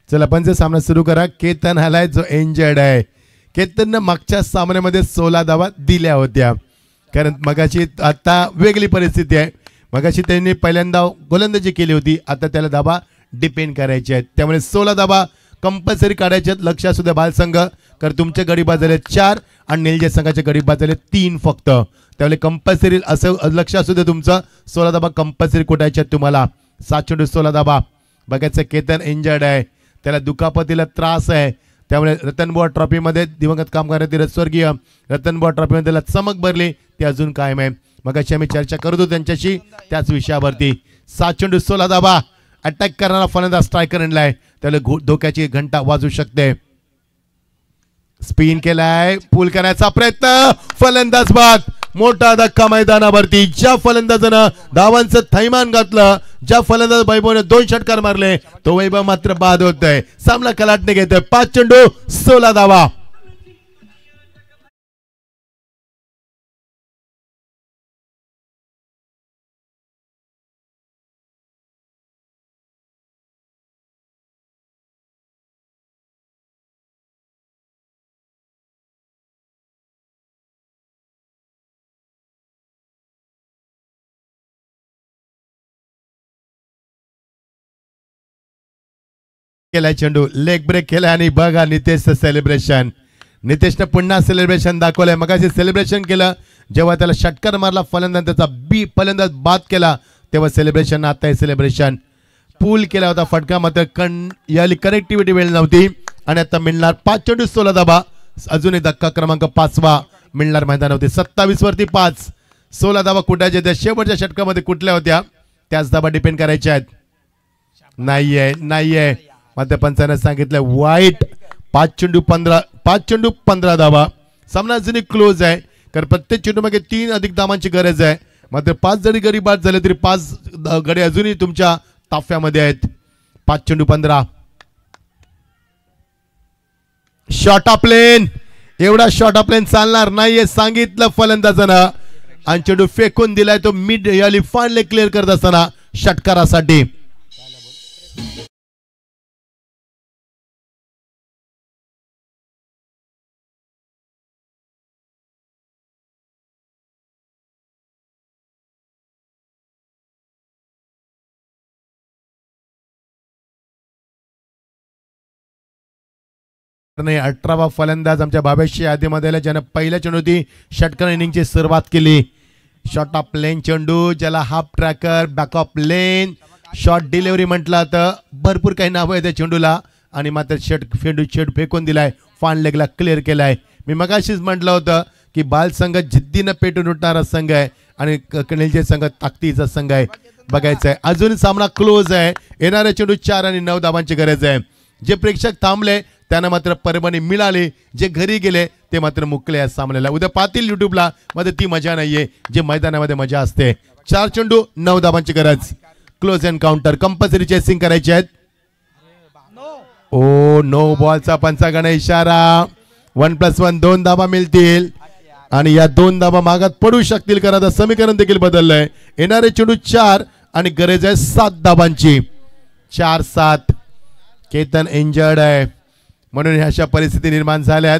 चला पंच सामना सुरू करा केतन आलाय जो इंजर्ड आहे केतननं मागच्या सामन्यामध्ये 16 धावा दिल्या होत्या कारण मगाशी आता वेगळी परिस्थिती आहे मगाशी त्यांनी पहिल्यांदा गोलंदाजी केली होती आता त्याला धावा डिपेंड करायचे आहेत त्यामुळे 16 धावा कंपल्सरी काढायचे आहेत लक्ष असू द्या बाल संघ कारण तुमचे गडी बाद झाले 4 आणि निलजे संघाचे गडी बाद झाले 3 फक्त त्यामुळे कंपल्सरी असं लक्ष असू दे तुमचं 16 धावा कंपल्सरी कुठायचे आहेत तुम्हाला 7 चेंडू 16 धावा बघायचं केतन इंजर्ड आहे त्याला दुखापतीला त्रास आहे त्यामुळे रतनबुवा ट्रॉफीमध्ये दिवंगत काम करणारे स्वर्गीय रतनबुवा ट्रॉफीमध्ये त्याला चमक भरली ती अजून कायम आहे मग अशी आम्ही चर्चा करत होतो त्यांच्याशी त्याच विषयावरती 7 चेंडू 16 धावा अटॅक करणारा फलंदाज स्ट्रायकर आणलाय त्याला धोक्याची घंटा वाजू शकते स्पिन केलाय पूल करण्याचा प्रयत्न फलंदाज बाद मोठा धक्का मैदानावरती ज्या फलंदाजानं धावांचं थैमान घातलं ज्या फलंदाज वैभवने 2 षटकार मारले तो वैभव मात्र बाद होतोय सामना कलाटने घेतोय 5 चेंडू 16 धावा केलाय चेंडू लेग ब्रेक केलाय आणि बघा नितेशचं सेलिब्रेशन. नितेशनं पुन्हा सेलिब्रेशन दाखवलंय. मगाशी सेलिब्रेशन केलं जेव्हा त्याला षटकार मारला फलंदाज त्याचा फलंदाज बाद केला तेव्हा सेलिब्रेशन. आता हे सेलिब्रेशन पूल केला होता फटका मात्र याली कनेक्टिव्हिटी वेळ नव्हती आणि आता मिळणार 5 चेंडू 16 धाबा. अजून एक धक्का क्रमांक 5वा मिळणार मैदानावरती. 27 वरती 5 16 धाबा कुठायच्या त्या शेवटच्या षटकामध्ये कुठल्या होत्या त्याच धाबा डिपेंड करायच्या आहेत. नाहीये मात्र पंचाने सांगितलं वाईट. 5 चेंडू 15 धाबा. सामना अजूनही क्लोज आहे कारण प्रत्येक चेंडू मागे 3 अधिक धावांची गरज आहे. मात्र 5 जरी गडी बाद झाले तरी 5 गडी अजूनही तुमच्या ताफ्यामध्ये आहेत. 5 चेंडू 15. Short of plane. एवढा शॉर्ट ऑफ प्लेन चालणार नाहीये सांगितलं फलंदाजानं आणि चेंडू फेकून दिलाय तो मिड याली फांडले क्लिअर करत असताना षटकारासाठी. नाही 18वा फलंदाज आमच्या बाबेशी यादीमध्ये ज्यानं पहिल्या चेंडूती षटकार इनिंगची सुरुवात केली. शॉर्ट ऑफ प्लेन चेंडू ज्याला half tracker back of plane short delivery म्हटलं तर भरपूर काही नावं आहे त्या चेंडूला आणि मात्र चेंडू फेकून दिलाय. फान लेगला क्लिअर केलाय. मी मगाशीच म्हटलं होतं की बाल संघ जिद्दीनं पेटून उठणारा संघ आहे आणि कणेलचे संघ ताकदीचा संघ आहे. बघायचं आहे अजून सामना क्लोज आहे. येणाऱ्या चेंडू 4 आणि 9 धावांची गरज आहे. जे प्रेक्षक थांबले त्यांना मात्र परभणी मिळाली. जे घरी गेले ते मात्र मुकले या सामन्याला. उद्या पाहतील युट्यूबला मध्ये ती मजा नाहीये जे मैदानामध्ये मजा असते. 4 चेंडू 9 धावांची गरज. क्लोज एन्काउंटर कंपल्सरी चेसिंग करायचे आहेत. ओ नो बॉलचा पंचांगाने इशारा. 1+1 2 धावा मिळतील आणि या 2 धावा मागात पडू शकतील कारण आता समीकरण देखील बदललंय. येणारे चेंडू 4 आणि गरज आहे 7 धावांची. 4-7. केतन इंजर्ड आहे म्हणून अशा परिस्थिती निर्माण झाल्यात.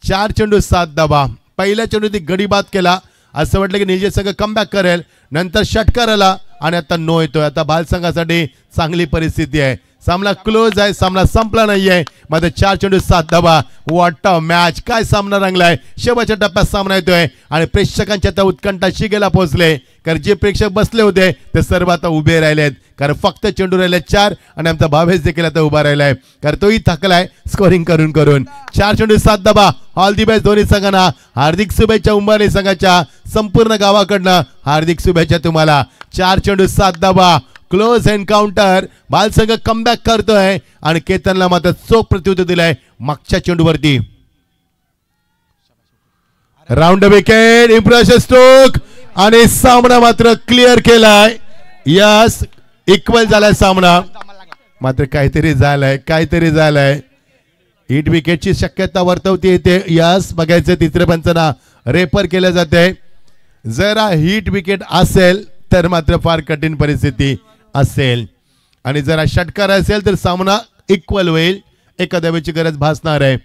4 चेंडू 7 धावा. पहिल्या चेंडू गडी बाद केला असं वाटलं की निजे संघ कमबॅक करेल नंतर षटकार आला आणि आता नो येतोय. आता बाल संघासाठी चांगली परिस्थिती आहे. सामना क्लोज आहे. सामना संपला नाहीये मात्र 4 चेंडू 7 धावा. What a match. काय सामना रंगलाय. शेवटच्या टप्प्यात सामना येतोय आणि प्रेक्षकांच्या त्या उत्कंठा शिगेला पोहोचले कारण जे प्रेक्षक बसले होते ते सर्व आता उभे राहिलेत कारण फक्त चेंडू राहिले 4 आणि आमचा भावेश देखील आता उभा राहिलाय कारण तोही थकलाय स्कोरिंग करून करून. 4 चेंडू 7 धावा. ऑल दी बेस्ट दोन्ही संघांना. हार्दिक शुभेच्छा. उंबरली संघाच्या संपूर्ण गावाकडनं हार्दिक शुभेच्छा तुम्हाला. 4 चेंडू 7 धावा. Close encounter. बाल संघ कमबॅक करतोय आणि केतनला मात्र चोख प्रत्युत्तर दिलाय मागच्या चेंडूवरती. Round wicket. इम्प्रेशन स्ट्रोक आणि सामना मात्र क्लिअर केलाय. यस इक्वल झालाय सामना मात्र काहीतरी झालंय. हिट विकेटची शक्यता वर्तवती येते. यस बघायचं तिसरे पंचना रेफर केलं जाते. जरा हिट विकेट असेल तर मात्र फार कठीण परिस्थिती असेल आणि जरा षटकार असेल तर सामना इक्वल होईल. एका धावेची गरज भासणार आहे.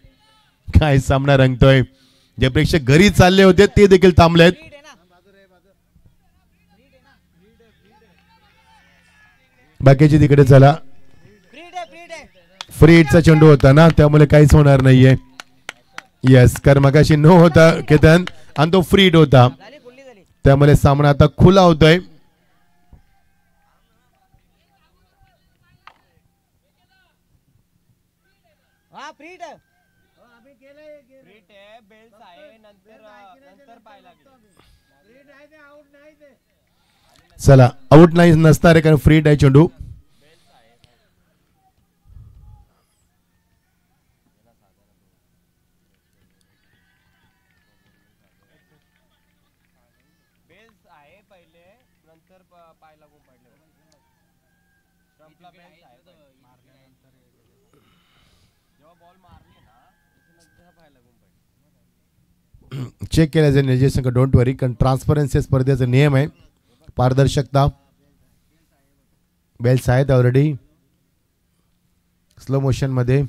काय सामना रंगतोय. जे प्रेक्षक घरी चालले होते ते देखील थांबलेत. बाकीची तिकडे चला. फ्री हिटचा चेंडू होता ना त्यामुळे काहीच होणार नाहीये. येस कारण मगाशी नो होता केतन आणि तो फ्री हिट होता त्यामुळे सामना आता खुला होतोय. चला आउट नाही नसणार आहे कारण फ्री हिट आहे चेंडू. चेक केलं जाईल निर्देशांक. डोंट वरी कारण ट्रान्सपरन्सी स्पर्धेचा नियम आहे. पारदर्शकता. बेल्स आहेत ऑलरेडी स्लो मोशन मध्ये.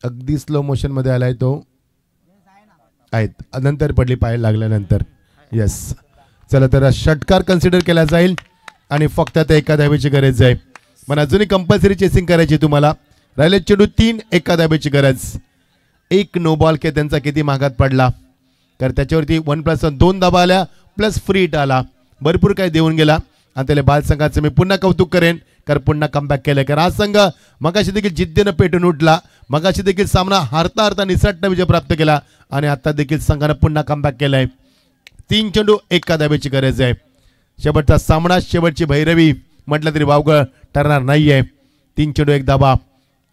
अगदी स्लो मोशन मध्ये आलाय तो. आहेत नंतर पडली पाय लागल्यानंतर. यस चला तर षटकार कन्सिडर केला जाईल आणि फक्त आता एका धावेची गरज आहे. पण अजूनही कंपल्सरी चेसिंग करायची तुम्हाला. राहिले चेंडू 3, एका धाब्याची गरज. एक नो बॉल के त्यांचा किती मागात पडला, कारण त्याच्यावरती 1+1 2 धाबा आल्या प्लस फ्री हिट आला, भरपूर काही देऊन गेला. आणि त्याला बाल संघाचं मी पुन्हा कौतुक करेन, कारण पुन्हा कमबॅक केलं. कारण हा संघ मगाशी देखील जिद्दीनं पेटून उठला, मगाशी देखील सामना हारता हारता निसटता विजय प्राप्त केला आणि आता देखील संघानं पुन्हा कमबॅक केलाय. 3 चेंडू एका धाब्याची गरज आहे. शेवटचा सामना, शेवटची भैरवी म्हटलं तरी वावगं ठरणार नाहीये. 3 चेंडू 1 धाबा.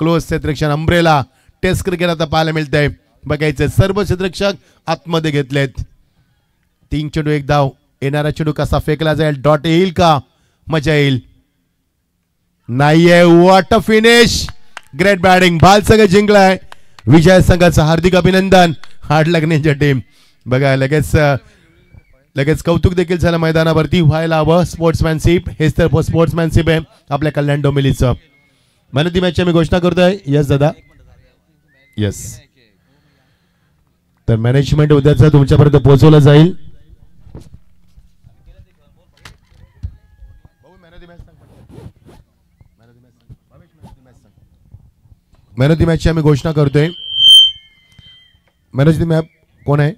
क्लोज क्षेत्ररक्षण अंब्रेला टेस्ट क्रिकेट आता पाहायला मिळतंय. बघायचं सर्व क्षेत्ररक्षक आतमध्ये घेतलेत. 3 चेंडू 1 धाव. येणारा चेंडू कसा फेकला जाईल, डॉट येईल का, मजा येईल. नाहीये. What a finish, great batting. बाल संघ जिंकलाय. विजय संघाचं हार्दिक अभिनंदन. हार्ड लागण्याच्या टीम. बघा लगेच कौतुक देखील झालं मैदानावरती. व्हायला हवं स्पोर्ट्समॅनशिप. हेच तर स्पोर्ट्समॅनशिप आहे आपल्या कल्याण डोंबिवलीचं. मॅन ऑफ द मॅचची मी घोषणा करतोय. यस दादा, यस. तर मॅनेजमेंट उद्याचं तुमच्यापर्यंत पोहोचवलं जाईल. मॅन ऑफ द मॅचची आम्ही घोषणा करतोय. मॅन ऑफ द मॅच कोण आहे?